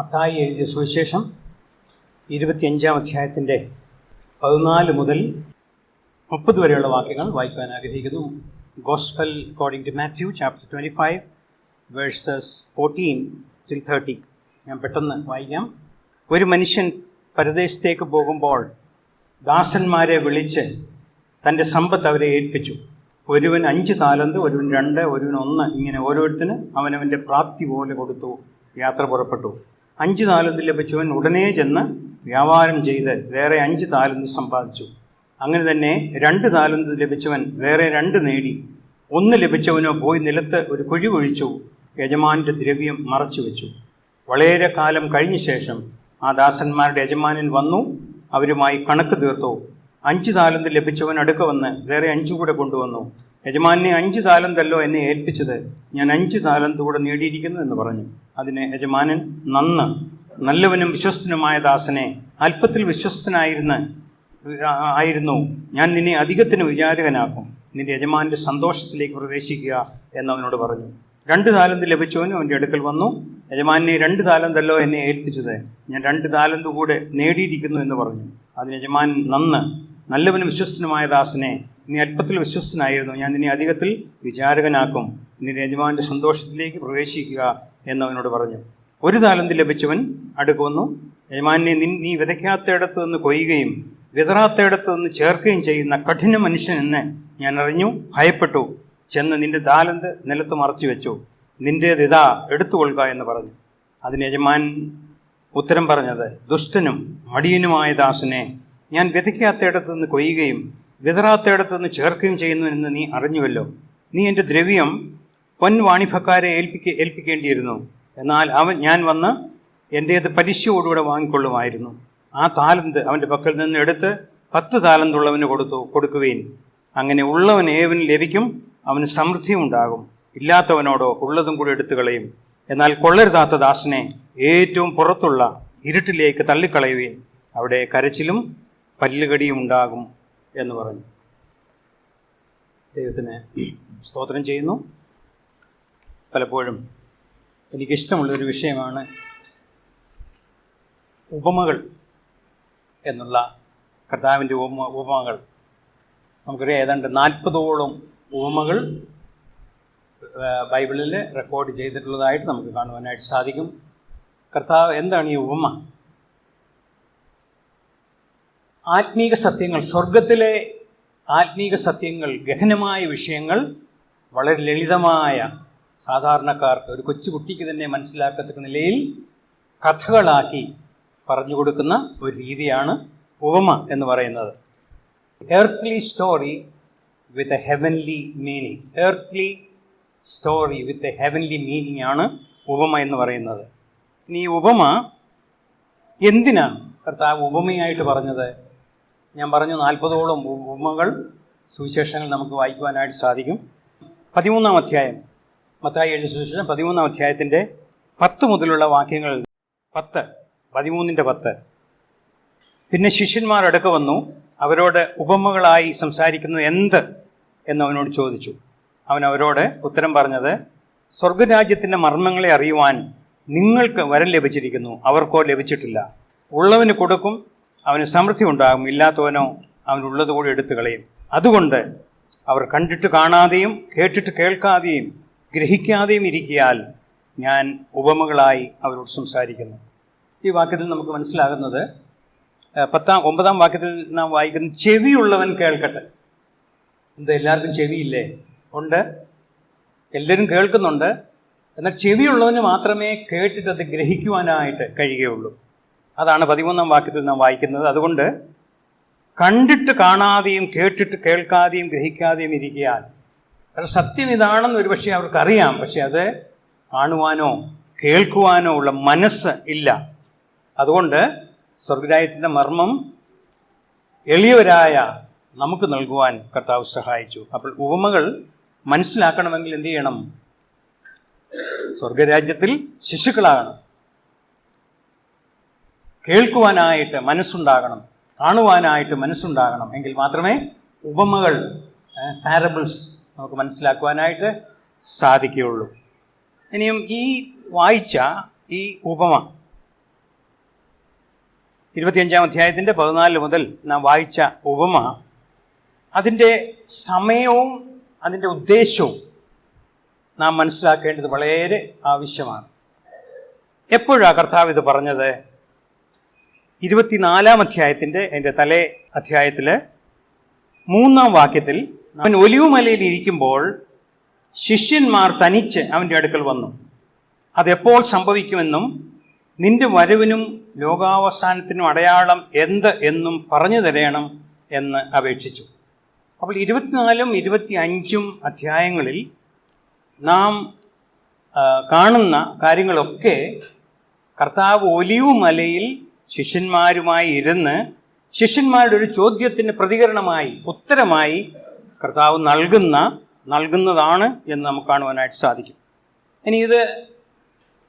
മത്തായി എഴുതിയ സുവിശേഷം 25-ാം അധ്യായത്തിൻ്റെ 14 മുതൽ 30 വരെയുള്ള വാക്യങ്ങൾ വായിക്കാൻ ആഗ്രഹിക്കുന്നു. Gospel according to Matthew chapter 25 verses 14 till 30. ഞാൻ പെട്ടെന്ന് വായിക്കാം. ഒരു മനുഷ്യൻ പരദേശത്തേക്ക് പോകുമ്പോൾ ദാസന്മാരെ വിളിച്ച് തൻ്റെ സമ്പത്ത് അവരെ ഏൽപ്പിച്ചു. ഒരുവൻ 5 താലന്ത്, ഒരുവൻ 2, ഒരുവൻ 1, ഇങ്ങനെ ഓരോരുത്തന് അവനവൻ്റെ പ്രാപ്തി പോലെ കൊടുത്തു യാത്ര പുറപ്പെട്ടു. 5 താലന്ത് ലഭിച്ചവൻ ഉടനെ ചെന്ന് വ്യാപാരം ചെയ്ത് വേറെ 5 താലന്ത് സമ്പാദിച്ചു. അങ്ങനെ തന്നെ 2 താലന്ത് ലഭിച്ചവൻ വേറെ 2 നേടി. 1 ലഭിച്ചവനോ പോയി നിലത്ത് ഒരു കുഴി കുഴിച്ചു, യജമാനൻ്റെ ദ്രവ്യം മറച്ചു വെച്ചു. വളരെ കാലം കഴിഞ്ഞ ശേഷം ആ ദാസന്മാരുടെ യജമാനൻ വന്നു അവരുമായി കണക്ക് തീർത്തു. 5 താലന്ത് ലഭിച്ചവൻ അടുക്ക വന്ന് വേറെ 5 കൂടെ കൊണ്ടുവന്നു. യജമാനെ 5 താലന്തല്ലോ എന്നെ ഏൽപ്പിച്ചത്, ഞാൻ 5 താലന്ത് കൂടെ നേടിയിരിക്കുന്നു എന്ന് പറഞ്ഞു. അതിന് യജമാനൻ, നല്ലവനും വിശ്വസ്തനുമായ ദാസനെ, അല്പത്തിൽ വിശ്വസ്തനായിരുന്നു, ഞാൻ നിന്നെ അധികത്തിന് വിചാരകനാക്കും, നിന്റെ യജമാൻ്റെ സന്തോഷത്തിലേക്ക് പ്രവേശിക്കുക എന്നവനോട് പറഞ്ഞു. 2 താലന്ത് ലഭിച്ചവനും അവൻ്റെ അടുക്കൽ വന്നു. യജമാനെ, 2 താലന്തല്ലോ എന്നെ ഏൽപ്പിച്ചത്, ഞാൻ 2 താലന്ത് കൂടെ നേടിയിരിക്കുന്നു എന്ന് പറഞ്ഞു. അതിന് യജമാൻ, നല്ലവനും വിശ്വസ്തനുമായ ദാസനെ, നീ അല്പത്തിൽ വിശ്വസ്തനായിരുന്നു, ഞാൻ നിന്നെ അധികത്തിൽ വിചാരകനാക്കും, നിന്റെ യജമാൻ്റെ സന്തോഷത്തിലേക്ക് പ്രവേശിക്കുക എന്നവനോട് പറഞ്ഞു. 1 താലന്ത് ലഭിച്ചവൻ അടുക്ക് വന്നു. യജമാനെ, നീ വിതയ്ക്കാത്തയിടത്ത് നിന്ന് കൊയ്യുകയും വിതറാത്തയിടത്ത് നിന്ന് ചേർക്കുകയും ചെയ്യുന്ന കഠിന മനുഷ്യനെന്ന് ഞാൻ അറിഞ്ഞു, ഭയപ്പെട്ടു. ചെന്ന് നിന്റെ താലന്ത് നിലത്ത് മറച്ചു വെച്ചു, നിന്റേതിതാ എടുത്തുകൊള്ളുക എന്ന് പറഞ്ഞു. അതിന് യജമാൻ ഉത്തരം പറഞ്ഞത്, ദുഷ്ടനും മടിയനുമായ ദാസനെ, ഞാൻ വിതയ്ക്കാത്തയിടത്ത് നിന്ന് കൊയ്യുകയും വിതറാത്തയിടത്ത് നിന്ന് ചേർക്കുകയും ചെയ്യുന്നു എന്ന് നീ അറിഞ്ഞുവല്ലോ. നീ എൻ്റെ ദ്രവ്യം പൊൻവാണിഭക്കാരെ ഏൽപ്പിക്കേണ്ടിയിരുന്നു. എന്നാൽ ഞാൻ വന്ന് എൻ്റേത് പലിശയോടുകൂടെ വാങ്ങിക്കൊള്ളുമായിരുന്നു. ആ താലന്ത് അവൻ്റെ പക്കൽ നിന്ന് എടുത്ത് 10 താലന്തുള്ളവന് കൊടുക്കുവേൻ. അങ്ങനെ ഉള്ളവൻ ഏവന് ലഭിക്കും, അവന് സമൃദ്ധിയും ഉണ്ടാകും. ഇല്ലാത്തവനോടോ ഉള്ളതും കൂടി എടുത്തു കളയും. എന്നാൽ കൊള്ളരുതാത്ത ദാസനെ ഏറ്റവും പുറത്തുള്ള ഇരുട്ടിലേക്ക് തള്ളിക്കളയുവേൻ, അവിടെ കരച്ചിലും പല്ലുകടിയും ഉണ്ടാകും എന്ന് പറഞ്ഞു. ദൈവത്തിന് സ്തോത്രം ചെയ്യുന്നു. പലപ്പോഴും എനിക്കിഷ്ടമുള്ളൊരു വിഷയമാണ് ഉപമകൾ എന്നുള്ള കർത്താവിൻ്റെ ഉപമകൾ. നമുക്കറിയാം, ഏതാണ്ട് 40ഓളം ഉപമകൾ ബൈബിളിൽ റെക്കോർഡ് ചെയ്തിട്ടുള്ളതായിട്ട് നമുക്ക് കാണുവാനായിട്ട് സാധിക്കും. കർത്താവ് എന്താണ് ഈ ഉപമ? ആത്മീക സത്യങ്ങൾ, സ്വർഗത്തിലെ ആത്മീക സത്യങ്ങൾ, ഗഹനമായ വിഷയങ്ങൾ വളരെ ലളിതമായ സാധാരണക്കാർക്ക്, ഒരു കൊച്ചുകുട്ടിക്ക് തന്നെ മനസ്സിലാക്കത്തക്ക നിലയിൽ കഥകളാക്കി പറഞ്ഞു കൊടുക്കുന്ന ഒരു രീതിയാണ് ഉപമ എന്ന് പറയുന്നത്. Earthly story with a heavenly meaning. Earthly story with a heavenly meaning ആണ് ഉപമ എന്ന് പറയുന്നത്. ഇനി ഈ ഉപമ എന്തിനാണ് കർത്താവ് ഉപമയായിട്ട് പറഞ്ഞത്? ഞാൻ പറഞ്ഞു, 40ഓളം ഉപമകൾ സുവിശേഷങ്ങൾ നമുക്ക് വായിക്കുവാനായിട്ട് സാധിക്കും. 13-ാം അധ്യായം, മത്തായി എഴുതിയ സുവിശേഷം 13-ാം അധ്യായത്തിൻ്റെ 10 മുതലുള്ള വാക്യങ്ങൾ. 13-10. പിന്നെ ശിഷ്യന്മാർ അടുക്ക വന്നു അവരോട് ഉപമകളായി സംസാരിക്കുന്നത് എന്ത് എന്നവനോട് ചോദിച്ചു. അവൻ അവരോട് ഉത്തരം പറഞ്ഞത്, സ്വർഗരാജ്യത്തിൻ്റെ മർമ്മങ്ങളെ അറിയുവാൻ നിങ്ങൾക്ക് വരം ലഭിച്ചിരിക്കുന്നു, അവർക്കോ ലഭിച്ചിട്ടില്ല. ഉള്ളവന് കൊടുക്കും, അവന് സമൃദ്ധി ഉണ്ടാകും, ഇല്ലാത്തവനോ അവനുള്ളത് കൂടി എടുത്തു കളയും. അതുകൊണ്ട് അവർ കണ്ടിട്ട് കാണാതെയും കേട്ടിട്ട് കേൾക്കാതെയും ഗ്രഹിക്കാതെയും ഇരിക്കിയാൽ ഞാൻ ഉപമകളായി അവരോട് സംസാരിക്കുന്നു. ഈ വാക്യത്തിൽ നമുക്ക് മനസ്സിലാകുന്നത്, 9-ാം വാക്യത്തിൽ നാം വായിക്കുന്നത്, ചെവിയുള്ളവൻ കേൾക്കട്ടെ. എന്താ, എല്ലാവർക്കും ചെവിയില്ലേ? ഉണ്ട്, എല്ലാവരും കേൾക്കുന്നുണ്ട്. എന്നാൽ ചെവിയുള്ളവന് മാത്രമേ കേട്ടിട്ട് അത് ഗ്രഹിക്കുവാനായിട്ട് കഴിയുകയുള്ളൂ. അതാണ് 13-ാം വാക്യത്തിൽ നാം വായിക്കുന്നത്. അതുകൊണ്ട് കണ്ടിട്ട് കാണാതെയും കേട്ടിട്ട് കേൾക്കാതെയും ഗ്രഹിക്കാതെയും ഇരിക്കാൻ. കാരണം സത്യം ഇതാണെന്ന് ഒരുപക്ഷെ അവർക്കറിയാം, പക്ഷെ അത് കാണുവാനോ കേൾക്കുവാനോ ഉള്ള മനസ്സ് ഇല്ല. അതുകൊണ്ട് സ്വർഗരാജ്യത്തിൻ്റെ മർമ്മം എളിയവരായ നമുക്ക് നൽകുവാൻ കർത്താവ് സഹായിച്ചു. അപ്പോൾ ഉപമകൾ മനസ്സിലാക്കണമെങ്കിൽ എന്ത് ചെയ്യണം? സ്വർഗരാജ്യത്തിൽ ശിശുക്കളാകണം. കേൾക്കുവാനായിട്ട് മനസ്സുണ്ടാകണം, കാണുവാനായിട്ട് മനസ്സുണ്ടാകണം. എങ്കിൽ മാത്രമേ ഉപമകൾ, പാരബിൾസ് നമുക്ക് മനസ്സിലാക്കുവാനായിട്ട് സാധിക്കുകയുള്ളൂ. ഇനിയും ഈ വായിച്ച ഈ ഉപമ 25-ാം അധ്യായത്തിൻ്റെ 14 മുതൽ നാം വായിച്ച ഉപമ, അതിൻ്റെ സമയവും അതിൻ്റെ ഉദ്ദേശവും നാം മനസ്സിലാക്കേണ്ടത് വളരെ ആവശ്യമാണ്. എപ്പോഴാണ് കർത്താവ് ഇത് പറഞ്ഞത്? 24-ാം അധ്യായത്തിൻ്റെ അതിൻ്റെ തലേ അധ്യായത്തിൽ 3-ാം വാക്യത്തിൽ, അവൻ ഒലിവുമലയിൽ ഇരിക്കുമ്പോൾ ശിഷ്യന്മാർ തനിച്ച് അവൻ്റെ അടുക്കൽ വന്നു. അതെപ്പോൾ സംഭവിക്കുമെന്നും നിന്റെ വരവിനും ലോകാവസാനത്തിനും അടയാളം എന്ത് എന്നും പറഞ്ഞു തരയണം എന്ന് അപേക്ഷിച്ചു. അപ്പോൾ 24-ഉം 25-ഉം അധ്യായങ്ങളിൽ നാം കാണുന്ന കാര്യങ്ങളൊക്കെ കർത്താവ് ഒലിവുമലയിൽ ശിഷ്യന്മാരുമായി ഇരുന്ന് ശിഷ്യന്മാരുടെ ഒരു ചോദ്യത്തിന് പ്രതികരണമായി, ഉത്തരമായി കർത്താവ് നൽകുന്നതാണ് എന്ന് നമുക്ക് കാണുവാനായിട്ട് സാധിക്കും. ഇനി ഇത്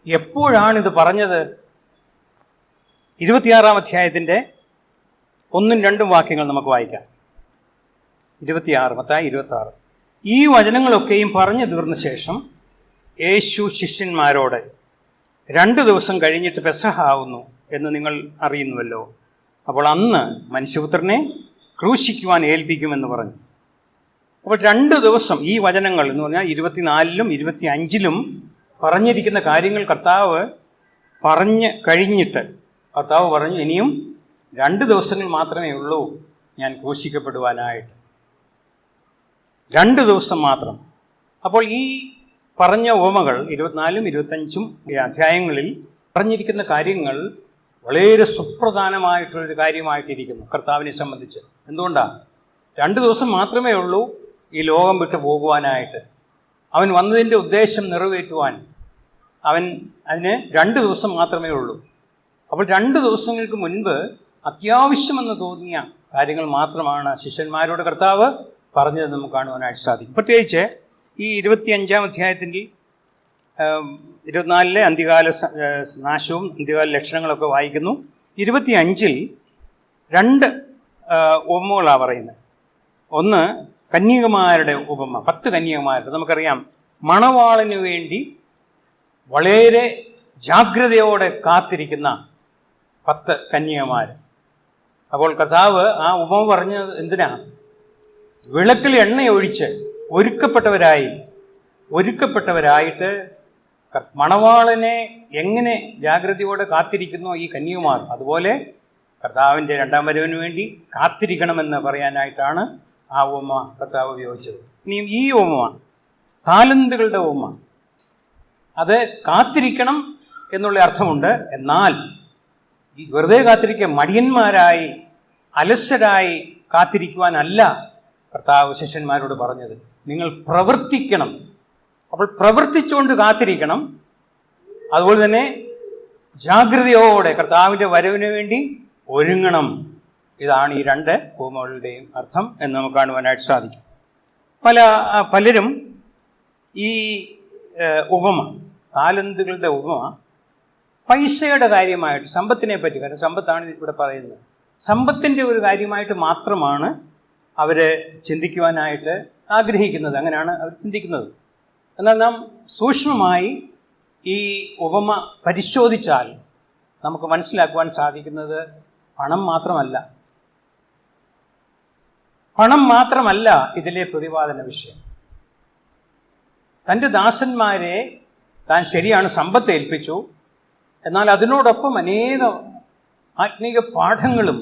എപ്പോഴാണിത് പറഞ്ഞത്? 26-ാം അധ്യായത്തിൻ്റെ 1-2 വാക്യങ്ങൾ നമുക്ക് വായിക്കാം. 26, മത്തായി 26. ഈ വചനങ്ങളൊക്കെയും പറഞ്ഞു തീർന്ന ശേഷം യേശു ശിഷ്യന്മാരോട്, 2 ദിവസം കഴിഞ്ഞിട്ട് പെസഹ ആവുന്നു എന്ന് നിങ്ങൾ അറിയുന്നുവല്ലോ. അപ്പോൾ അന്ന് മനുഷ്യപുത്രനെ ക്രൂശിക്കുവാൻ ഏൽപ്പിക്കുമെന്ന് പറഞ്ഞു. അപ്പോൾ 2 ദിവസം ഈ വചനങ്ങൾ എന്ന് പറഞ്ഞാൽ 24-ലും 25-ലും പറഞ്ഞിരിക്കുന്ന കാര്യങ്ങൾ കർത്താവ് പറഞ്ഞ് കഴിഞ്ഞിട്ട് കർത്താവ് പറഞ്ഞു, ഇനിയും 2 ദിവസങ്ങൾ മാത്രമേ ഉള്ളൂ ഞാൻ ക്രൂശിക്കപ്പെടുവാനായിട്ട്. 2 ദിവസം മാത്രം. അപ്പോൾ ഈ പറഞ്ഞ ഉപമകൾ 24-ലും 25-ഉം അധ്യായങ്ങളിൽ പറഞ്ഞിരിക്കുന്ന കാര്യങ്ങൾ വളരെ സുപ്രധാനമായിട്ടുള്ളൊരു കാര്യമായിട്ടിരിക്കുന്നു കർത്താവിനെ സംബന്ധിച്ച്. എന്തുകൊണ്ടാണ്? 2 ദിവസം മാത്രമേ ഉള്ളൂ ഈ ലോകം വിട്ടു പോകുവാനായിട്ട്. അവൻ വന്നതിൻ്റെ ഉദ്ദേശം നിറവേറ്റുവാൻ അതിന് 2 ദിവസം മാത്രമേ ഉള്ളൂ. അപ്പോൾ 2 ദിവസങ്ങൾക്ക് മുൻപ് അത്യാവശ്യമെന്ന് തോന്നിയ കാര്യങ്ങൾ മാത്രമാണ് ശിഷ്യന്മാരോട് കർത്താവ് പറഞ്ഞത് നമുക്ക് കാണുവാനായിട്ട് സാധിക്കും. പ്രത്യേകിച്ച് ഈ 25-ാം അധ്യായത്തിൻ്റെ 24-ലെ അന്ത്യകാല നാശവും അന്ത്യകാല ലക്ഷണങ്ങളൊക്കെ വായിക്കുന്നു. 25-ൽ 2 ഉപമകളാണ് പറയുന്നത്. ഒന്ന് കന്യകമാരുടെ ഉപമ, 10 കന്യകമാരുടെ. നമുക്കറിയാം, മണവാളന് വേണ്ടി വളരെ ജാഗ്രതയോടെ കാത്തിരിക്കുന്ന 10 കന്യകമാർ. അപ്പോൾ കർത്താവ് ആ ഉപമ പറഞ്ഞത് എന്തിനാ? വിളക്കിൽ എണ്ണയൊഴിച്ച് ഒരുക്കപ്പെട്ടവരായിട്ട് മണവാളനെ എങ്ങനെ ജാഗ്രതയോടെ കാത്തിരിക്കുന്നോ ഈ കന്യകുമാർ, അതുപോലെ കർത്താവിൻ്റെ 2ാം വരവിന് വേണ്ടി കാത്തിരിക്കണമെന്ന് പറയാനായിട്ടാണ് ആ ഉപമ കർത്താവ് ഉപയോഗിച്ചത്. ഇനിയും ഈ ഉപമ താലന്തുകളുടെ ഉപമ, അത് കാത്തിരിക്കണം എന്നുള്ള അർത്ഥമുണ്ട്. എന്നാൽ ഈ വെറുതെ കാത്തിരിക്കുക, മടിയന്മാരായി അലസരായി കാത്തിരിക്കുവാനല്ല കർത്താവ് ശിഷ്യന്മാരോട് പറഞ്ഞത്. നിങ്ങൾ പ്രവർത്തിക്കണം. അപ്പോൾ പ്രവർത്തിച്ചുകൊണ്ട് കാത്തിരിക്കണം. അതുപോലെ തന്നെ ജാഗ്രതയോടെ കർത്താവിൻ്റെ വരവിന് വേണ്ടി ഒരുങ്ങണം. ഇതാണ് ഈ 2 ഉപമകളുടെയും അർത്ഥം എന്ന് നമുക്ക് കാണുവാനായിട്ട് സാധിക്കും. പലരും ഈ ഉപമ, താലന്തുകളുടെ ഉപമ പൈസയുടെ കാര്യമായിട്ട്, സമ്പത്തിനെ പറ്റി, കാരണം സമ്പത്താണ് ഇവിടെ പറയുന്നത്, സമ്പത്തിൻ്റെ ഒരു കാര്യമായിട്ട് മാത്രമാണ് അവർ ചിന്തിക്കുവാനായിട്ട് ആഗ്രഹിക്കുന്നത്. അങ്ങനെയാണ് അവർ ചിന്തിക്കുന്നത്. എന്നാൽ നാം സൂക്ഷ്മമായി ഈ ഉപമ പരിശോധിച്ചാൽ നമുക്ക് മനസ്സിലാക്കുവാൻ സാധിക്കുന്നത് പണം മാത്രമല്ല ഇതിലെ പ്രതിപാദന വിഷയം. തൻ്റെ ദാസന്മാരെ താൻ ശരിയാണ് സമ്പത്ത് ഏൽപ്പിച്ചു, എന്നാൽ അതിനോടൊപ്പം അനേകം ആത്മീക പാഠങ്ങളും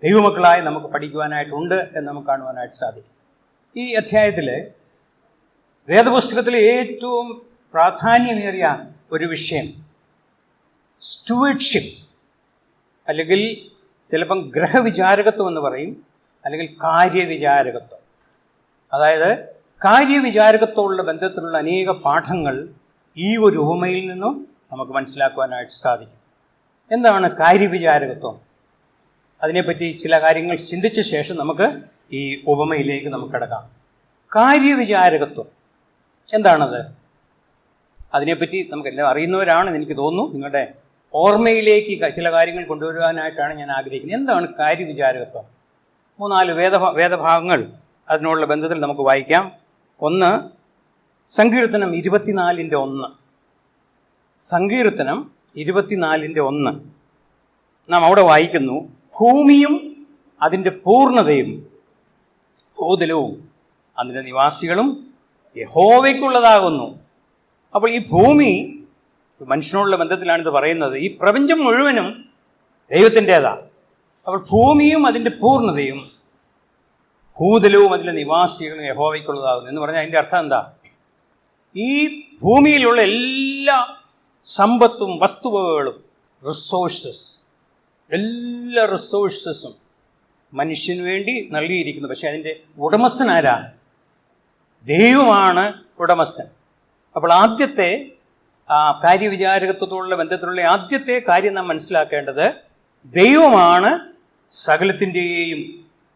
ദൈവമക്കളായി നമുക്ക് പഠിക്കുവാനായിട്ടുണ്ട് എന്ന് നമുക്ക് കാണുവാനായിട്ട് സാധിക്കും. ഈ അധ്യായത്തിൽ വേദപുസ്തകത്തിലെ ഏറ്റവും പ്രാധാന്യമേറിയ ഒരു വിഷയം സ്റ്റുവേർഡ്ഷിപ്പ്, അല്ലെങ്കിൽ ചിലപ്പം ഗ്രഹവിചാരകത്വം എന്ന് പറയും, അല്ലെങ്കിൽ കാര്യവിചാരകത്വം. അതായത് കാര്യവിചാരകത്വമുള്ള ബന്ധത്തിലുള്ള അനേക പാഠങ്ങൾ ഈ ഒരു ഉപമയിൽ നിന്നും നമുക്ക് മനസ്സിലാക്കുവാനായിട്ട് സാധിക്കും. എന്താണ് കാര്യവിചാരകത്വം? അതിനെപ്പറ്റി ചില കാര്യങ്ങൾ ചിന്തിച്ച ശേഷം നമുക്ക് ഈ ഉപമയിലേക്ക് നമുക്ക് കിടക്കാം. കാര്യവിചാരകത്വം എന്താണത്? അതിനെപ്പറ്റി നമുക്കെല്ലാം അറിയുന്നവരാണെന്ന് എനിക്ക് തോന്നുന്നു. നിങ്ങളുടെ ഓർമ്മയിലേക്ക് ചില കാര്യങ്ങൾ കൊണ്ടുവരുവാനായിട്ടാണ് ഞാൻ ആഗ്രഹിക്കുന്നത്. എന്താണ് കാര്യവിചാരകത്വം? 3-4 വേദഭാഗങ്ങൾ അതിനുള്ള ബന്ധത്തിൽ നമുക്ക് വായിക്കാം. ഒന്ന്, സങ്കീർത്തനം 24-1. സങ്കീർത്തനം 24-1. നാം അവിടെ വായിക്കുന്നു, ഭൂമിയും അതിൻ്റെ പൂർണ്ണതയും ഭൂതലവും അതിൻ്റെ നിവാസികളും യഹോവയ്ക്കുള്ളതാകുന്നു. അപ്പോൾ ഈ ഭൂമി മനുഷ്യനോടുള്ള ബന്ധത്തിലാണിത് പറയുന്നത്. ഈ പ്രപഞ്ചം മുഴുവനും ദൈവത്തിൻ്റെതാണ്. അപ്പോൾ ഭൂമിയും അതിൻ്റെ പൂർണ്ണതയും ഭൂതലവും അതിൻ്റെ നിവാസികളും യഹോവയ്ക്കുള്ളതാകുന്നു എന്ന് പറഞ്ഞാൽ അതിൻ്റെ അർത്ഥം എന്താ? ഈ ഭൂമിയിലുള്ള എല്ലാ സമ്പത്തും വസ്തുവകകളും, റിസോഴ്സസ്, എല്ലാ റിസോഴ്സസും മനുഷ്യന് വേണ്ടി നൽകിയിരിക്കുന്നു. പക്ഷെ അതിൻ്റെ ഉടമസ്ഥൻ ആരാ? ദൈവമാണ് ഉടമസ്ഥൻ. അപ്പോൾ ആദ്യത്തെ കാര്യവിചാരകത്വത്തോടുള്ള ബന്ധത്തിലുള്ള ആദ്യത്തെ കാര്യം നാം മനസ്സിലാക്കേണ്ടത്, ദൈവമാണ് സകലത്തിൻ്റെയും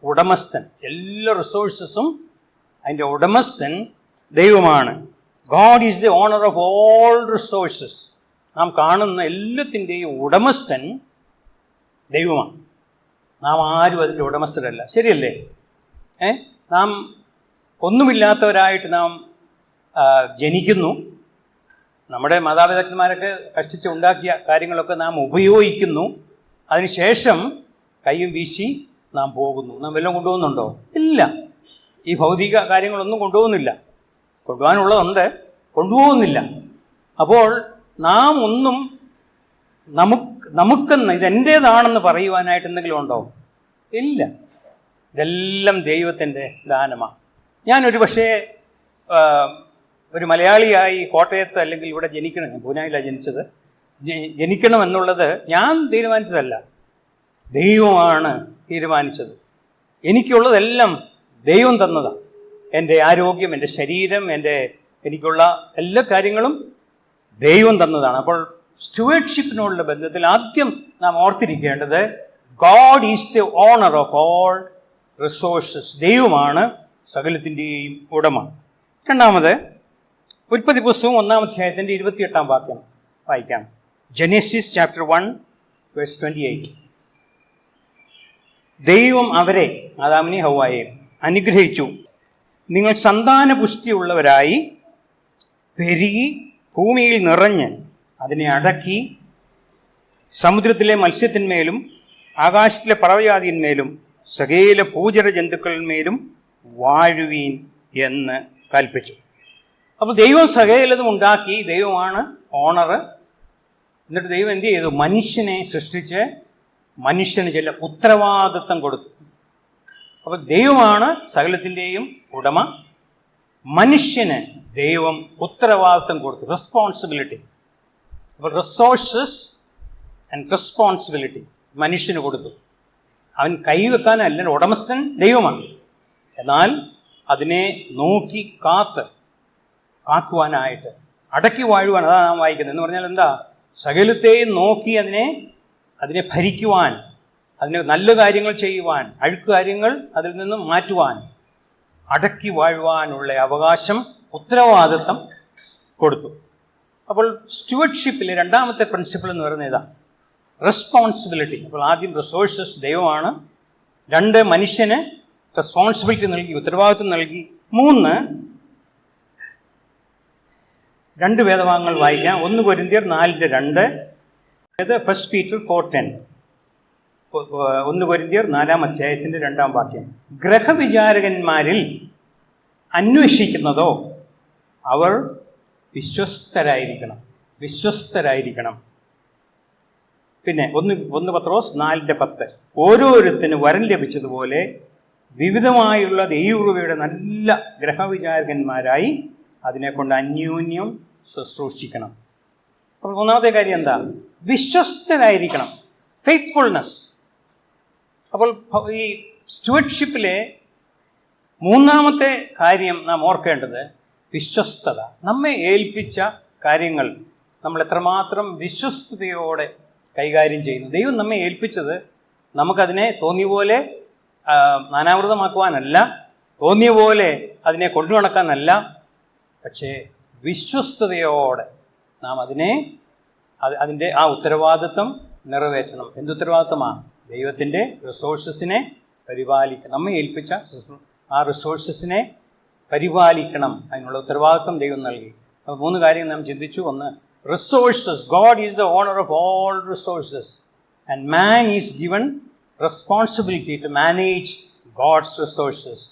ഉടമസ്ഥൻ. എല്ലാ റിസോഴ്സസും അതിൻ്റെ ഉടമസ്ഥൻ ദൈവമാണ്. God is the owner of all resources. നാം കാണുന്ന എല്ലാത്തിൻ്റെയും ഉടമസ്ഥൻ ദൈവമാണ്. നാം ആരും അതിൻ്റെ ഉടമസ്ഥരല്ല. ശരിയല്ലേ? നാം ഒന്നുമില്ലാത്തവരായിട്ട് നാം ജനിക്കുന്നു. നമ്മുടെ മാതാപിതാക്കന്മാരൊക്കെ കഷ്ടിച്ച് ഉണ്ടാക്കിയ കാര്യങ്ങളൊക്കെ നാം ഉപയോഗിക്കുന്നു. അതിനുശേഷം കയ്യും വീശി നാം പോകുന്നു. നാം വല്ലതും കൊണ്ടുപോകുന്നുണ്ടോ? ഇല്ല. ഈ ഭൗതിക കാര്യങ്ങളൊന്നും കൊണ്ടുപോകുന്നില്ല. കൊണ്ടുപോകാനുള്ളതുണ്ട്, കൊണ്ടുപോകുന്നില്ല. അപ്പോൾ നാം ഒന്നും നമുക്കെന്ന് ഇതെൻ്റേതാണെന്ന് പറയുവാനായിട്ട് എന്തെങ്കിലും ഉണ്ടോ? ഇല്ല. ഇതെല്ലാം ദൈവത്തിൻ്റെ ദാനമാണ്. ഞാനൊരു പക്ഷേ ഒരു മലയാളിയായി കോട്ടയത്ത് അല്ലെങ്കിൽ ഇവിടെ ജനിക്കണം, ഞാൻ പൂനായിലാണ് ജനിച്ചത്, ജനിക്കണമെന്നുള്ളത് ഞാൻ തീരുമാനിച്ചതല്ല, ദൈവമാണ് തീരുമാനിച്ചത്. എനിക്കുള്ളതെല്ലാം ദൈവം തന്നതാണ്. എൻ്റെ ആരോഗ്യം, എൻ്റെ ശരീരം, എനിക്കുള്ള എല്ലാ കാര്യങ്ങളും ദൈവം തന്നതാണ്. അപ്പോൾ സ്റ്റുവേർഡ്ഷിപ്പിനോടുള്ള ബന്ധത്തിൽ ആദ്യം നാം ഓർത്തിരിക്കേണ്ടത്, God is the owner of all resources. ദൈവമാണ് സകലത്തിൻ്റെയും ഉടമ. രണ്ടാമത്, ഉൽപ്പത്തി പുസ്തകം 1-ാം അധ്യായത്തിൻ്റെ 28-ാം വാക്യം വായിക്കാം. Genesis chapter 1 verse 28. ദൈവം അവരെ, ആദാമിനെയും ഹവ്വായെയും, അനുഗ്രഹിച്ചു. നിങ്ങൾ സന്താനപുഷ്ടിയുള്ളവരായി പെരുകി ഭൂമിയിൽ നിറഞ്ഞ് അതിനെ അടക്കി സമുദ്രത്തിലെ മത്സ്യത്തിന്മേലും ആകാശത്തിലെ പറവജാതിന്മേലും സകല ഭൂചര ജന്തുക്കളിന്മേലും വാഴുവീൻ എന്ന് കൽപ്പിച്ചു. അപ്പോൾ ദൈവം സകലതും ഉണ്ടാക്കി. ദൈവമാണ് ഓണർ. എന്നിട്ട് ദൈവം എന്ത് ചെയ്തു? മനുഷ്യനെ സൃഷ്ടിച്ച് മനുഷ്യന് ചില ഉത്തരവാദിത്വം കൊടുത്തു. അപ്പോൾ ദൈവമാണ് സകലത്തിൻ്റെയും ഉടമ. മനുഷ്യന് ദൈവം ഉത്തരവാദിത്വം കൊടുത്തു, റെസ്പോൺസിബിലിറ്റി. അപ്പോൾ റിസോഴ്സസ് ആൻഡ് റെസ്പോൺസിബിലിറ്റി മനുഷ്യന് കൊടുത്തു. അവൻ കൈവെക്കാനല്ല, ഉടമസ്ഥൻ ദൈവമാണ്. എന്നാൽ അതിനെ നോക്കി കാക്കുവാനായിട്ട്, അടക്കി വാഴുവാൻ, അതാണ് നാം വായിക്കുന്നത്. എന്ന് പറഞ്ഞാൽ എന്താ? സകലത്തെയും നോക്കി അതിനെ ഭരിക്കുവാൻ, അതിന് നല്ല കാര്യങ്ങൾ ചെയ്യുവാൻ, അഴുക്ക് കാര്യങ്ങൾ അതിൽ നിന്നും മാറ്റുവാൻ, അടക്കി വാഴുവാനുള്ള അവകാശം, ഉത്തരവാദിത്വം കൊടുത്തു. അപ്പോൾ സ്റ്റുവർഡ്ഷിപ്പിലെ രണ്ടാമത്തെ പ്രിൻസിപ്പിൾ എന്ന് പറയുന്നത് ഇതാണ്, റെസ്പോൺസിബിലിറ്റി. അപ്പോൾ ആദ്യം റിസോഴ്സസ് ദൈവമാണ്. 2, മനുഷ്യന് റെസ്പോൺസിബിലിറ്റി നൽകി, ഉത്തരവാദിത്വം നൽകി. 3, 2 വേദഭാഗങ്ങൾ വായിക്കാം. 1 കൊരിന്ത്യർ 4:2, 1 പീറ്റർ 4:10. 1 കൊരിന്ത്യർ 4-ാം അധ്യായത്തിൻ്റെ 2-ാം വാക്യം. ഗ്രഹവിചാരകന്മാരിൽ അന്വേഷിക്കുന്നതോ അവർ വിശ്വസ്തരായിരിക്കണം. പിന്നെ 1 പത്രോസ് 4:10. ഓരോരുത്തരും വരം ലഭിച്ചതുപോലെ വിവിധമായുള്ള ദൈവകൃപയുടെ നല്ല ഗ്രഹവിചാരകന്മാരായി അതിനെക്കൊണ്ട് അന്യോന്യം ശുശ്രൂഷിക്കണം. അപ്പോൾ 1-ാമത്തെ കാര്യം എന്താ? വിശ്വസ്തരായിരിക്കണം, ഫെയ്ത്ത്ഫുൾനെസ്. അപ്പോൾ ഈ സ്റ്റുവർഡ്ഷിപ്പിലെ 3-ാമത്തെ കാര്യം നാം ഓർക്കേണ്ടത് വിശ്വസ്തത. നമ്മെ ഏൽപ്പിച്ച കാര്യങ്ങൾ നമ്മൾ എത്രമാത്രം വിശ്വസ്തയോടെ കൈകാര്യം ചെയ്യുന്നു. ദൈവം നമ്മെ ഏൽപ്പിച്ചത് നമുക്കതിനെ തോന്നിയ പോലെ നാനാവൃതമാക്കുവാനല്ല, തോന്നിയ പോലെ അതിനെ കൊണ്ടു നടക്കാനല്ല, പക്ഷേ വിശ്വസ്തയോടെ നാം അതിൻ്റെ ആ ഉത്തരവാദിത്വം നിറവേറ്റണം. എന്ത് ഉത്തരവാദിത്വമാണ്? ദൈവത്തിൻ്റെ റിസോഴ്സസിനെ പരിപാലിക്കണം. നമ്മെ ഏൽപ്പിച്ച ആ റിസോഴ്സസിനെ പരിപാലിക്കണം. അതിനുള്ള ഉത്തരവാദിത്വം ദൈവം നൽകി. അപ്പോൾ 3 കാര്യങ്ങൾ നാം ചിന്തിച്ചു. 1, resources. God is the owner of all resources and man is given responsibility to manage God's resources.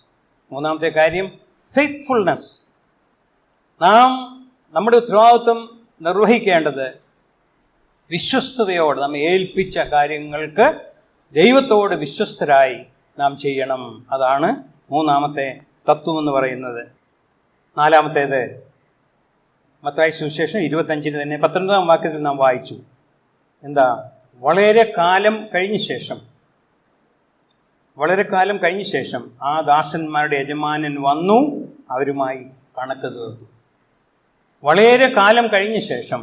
മൂന്നാമത്തെ കാര്യം ഫെയ്ത്ത്ഫുൾനെസ്. നാം നമ്മുടെ ഉത്തരവാദിത്വം നിർവഹിക്കേണ്ടത് വിശ്വസ്തയോടെ നാം ഏൽപ്പിച്ച കാര്യങ്ങൾക്ക് ദൈവത്തോട് വിശ്വസ്തരായി നാം ചെയ്യണം. അതാണ് മൂന്നാമത്തെ തത്വം എന്ന് പറയുന്നത്. നാലാമത്തേത് മത്തായി സുവിശേഷം 25 തന്നെ 19 വാക്യത്തിൽ നാം വായിച്ചു. എന്താ? വളരെ കാലം കഴിഞ്ഞ ശേഷം ആ ദാസന്മാരുടെ യജമാനൻ വന്നു അവരുമായി കണക്ക് തീർത്തു. വളരെ കാലം കഴിഞ്ഞ ശേഷം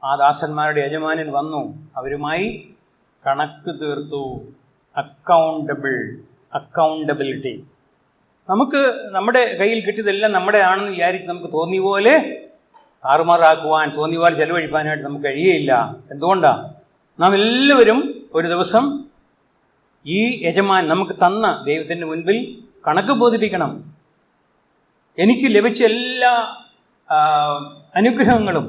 ആ ദാസന്മാരുടെ യജമാനൻ വന്നു അവരുമായി കണക്ക് തീർത്തു. അക്കൗണ്ടബിലിറ്റി. നമുക്ക് നമ്മുടെ കയ്യിൽ കിട്ടിയതെല്ലാം നമ്മുടെ ആണെന്ന് വിചാരിച്ച് നമുക്ക് തോന്നിയ പോലെ താറുമാറാക്കുവാൻ, തോന്നിയ പോലെ ചെലവഴിക്കാനായിട്ട് നമുക്ക് കഴിയുകയില്ല. എന്തുകൊണ്ടാണ്? നാം എല്ലാവരും ഒരു ദിവസം ഈ യജമാൻ നമുക്ക് തന്ന ദൈവത്തിൻ്റെ മുൻപിൽ കണക്ക് ബോധിപ്പിക്കണം. എനിക്ക് ലഭിച്ച എല്ലാ അനുഗ്രഹങ്ങളും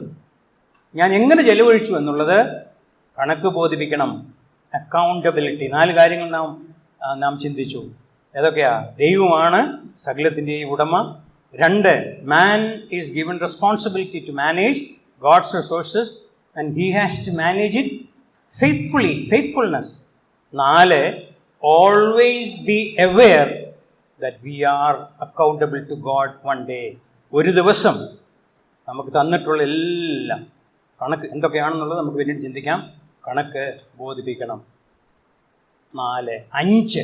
ഞാൻ എങ്ങനെ ചെലവഴിച്ചു എന്നുള്ളത് കണക്ക് ബോധിപ്പിക്കണം. അക്കൗണ്ടബിലിറ്റി. 4 കാര്യങ്ങൾ നാം ചിന്തിച്ചു. ഏതൊക്കെയാ? ദൈവമാണ് സകലത്തിൻ്റെയും ഉടമ. 2, man is given responsibility to manage God's resources and he has to manage it faithfulness. 4, always be aware that we are accountable to God one day. ഒരു ദിവസം നമുക്ക് തന്നിട്ടുള്ള എല്ലാം കണക്ക് എന്തൊക്കെയാണെന്നുള്ളത് നമുക്ക് പിന്നീട് ചിന്തിക്കാം. കണക്ക് ബോധിപ്പിക്കണം. 4. 5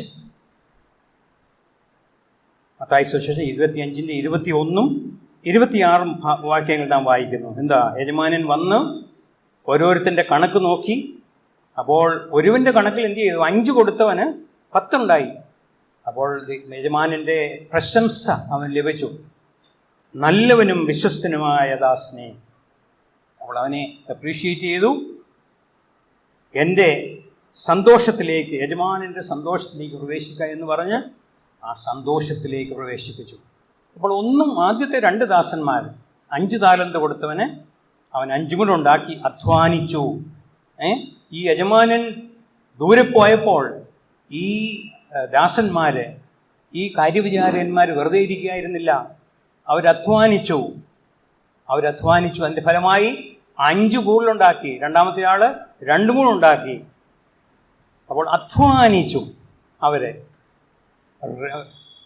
മത്തായി സുവിശേഷം 25-ന്റെ 21-ഉം 26-ഉം വാക്യങ്ങൾ നാം വായിക്കുന്നു. എന്താ? യജമാനൻ വന്ന് ഓരോരുത്തൻ്റെ കണക്ക് നോക്കി. അപ്പോൾ ഒരുവൻ്റെ കണക്കിൽ എന്ത് ചെയ്തു? 5 കൊടുത്തവന് 10 ഉണ്ടായി. അപ്പോൾ യജമാനൻ്റെ പ്രശംസ അവൻ ലഭിച്ചു. നല്ലവനും വിശ്വസ്തനുമായ ദാസനെ. അപ്പോൾ അവനെ അപ്രീഷിയേറ്റ് ചെയ്തു. എൻ്റെ സന്തോഷത്തിലേക്ക്, യജമാനൻ്റെ സന്തോഷത്തിലേക്ക് പ്രവേശിക്കുക എന്ന് പറഞ്ഞ് ആ സന്തോഷത്തിലേക്ക് പ്രവേശിപ്പിച്ചു. അപ്പോൾ ആദ്യത്തെ 2 ദാസന്മാർ 5 താലന്ത് കൊടുത്തവന് അവൻ 5 കൂടെ ഉണ്ടാക്കി അധ്വാനിച്ചു. ഈ യജമാനൻ ദൂരെ പോയപ്പോൾ ഈ ദാസന്മാർ, ഈ കാര്യവിചാരന്മാർ വെറുതെ ഇരിക്കുകയായിരുന്നില്ല. അവരധ്വാനിച്ചു. അതിൻ്റെ ഫലമായി 5 കൂടുതലുണ്ടാക്കി. രണ്ടാമത്തെ ആൾ 2 കൂടെ ഉണ്ടാക്കി. അപ്പോൾ അധ്വാനിച്ചു അവരെ.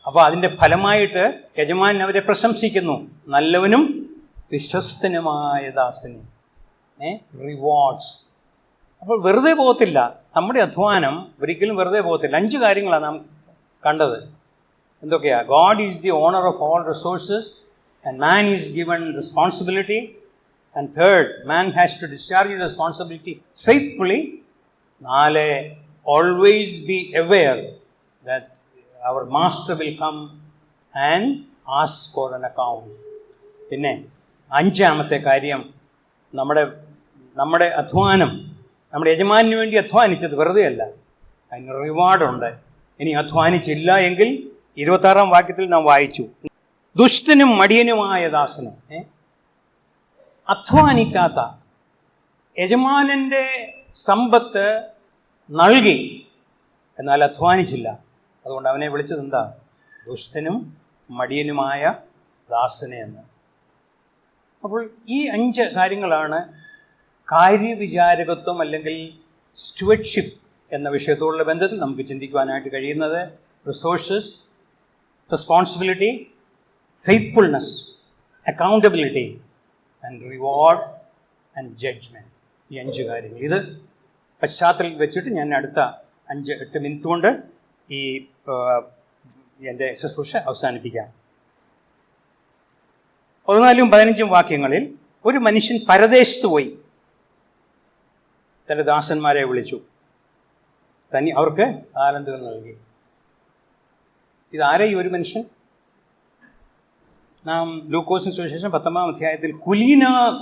അപ്പോൾ അതിൻ്റെ ഫലമായിട്ട് യജമാനൻ അവരെ പ്രശംസിക്കുന്നു. നല്ലവനും വിശ്വസ്തനുമായ ദാസന് റിവാർഡ്സ്. അപ്പോൾ വെറുതെ പോകത്തില്ല. നമ്മുടെ അധ്വാനം ഒരിക്കലും വെറുതെ പോകത്തില്ല. 5 കാര്യങ്ങളാണ് നാം കണ്ടത്. എന്തൊക്കെയാ? God is the owner of all resources and man is given responsibility. And 3rd, man has to discharge his responsibility faithfully. 4, always be aware that our master will come and ask for an account. പിന്നെ 5-ാമത്തെ കാര്യം, നമ്മുടെ അധ്വാനം, നമ്മുടെ യജമാനു വേണ്ടി അധ്വാനിച്ചത് വെറുതെ അല്ല, അതിന് റിവാർഡുണ്ട്. ഇനി അധ്വാനിച്ചില്ല എങ്കിൽ 26-ാം വാക്യത്തിൽ നാം വായിച്ചു, ദുഷ്ടനും മടിയനുമായ ദാസന്. അധ്വാനിക്കാത്ത യജമാനൻ്റെ സമ്പത്ത് നൽകി, എന്നാൽ അധ്വാനിച്ചില്ല. അതുകൊണ്ട് അവനെ വിളിച്ചത് എന്താ? ദുഷ്ടനും മടിയനുമായ ദാസനെ എന്ന്. അപ്പോൾ ഈ 5 കാര്യങ്ങളാണ് കാര്യവിചാരകത്വം അല്ലെങ്കിൽ സ്റ്റുവഡ്ഷിപ്പ് എന്ന വിഷയത്തോടുള്ള ബന്ധത്തിൽ നമുക്ക് ചിന്തിക്കുവാനായിട്ട് കഴിയുന്നത്. Resources, responsibility, faithfulness, accountability and reward and judgement. ഈ 5 കാര്യങ്ങൾ. ഇത് പശ്ചാത്തലത്തിൽ വെച്ചിട്ട് ഞാൻ അടുത്ത 5-8 മിനിറ്റ് കൊണ്ട് ഈ എൻ്റെ ശുശ്രൂഷ അവസാനിപ്പിക്കാം. 14-ഉം 15-ഉം വാക്യങ്ങളിൽ ഒരു മനുഷ്യൻ പരദേശത്ത് പോയി തൻ്റെ ദാസന്മാരെ വിളിച്ചു, അവർക്ക് താലന്തുകൾ നൽകി. ഇതാരെ ഈ ഒരു മനുഷ്യൻ? നാം ലൂക്കോസിന് സുവിശേഷം 19-ാം അധ്യായത്തിൽ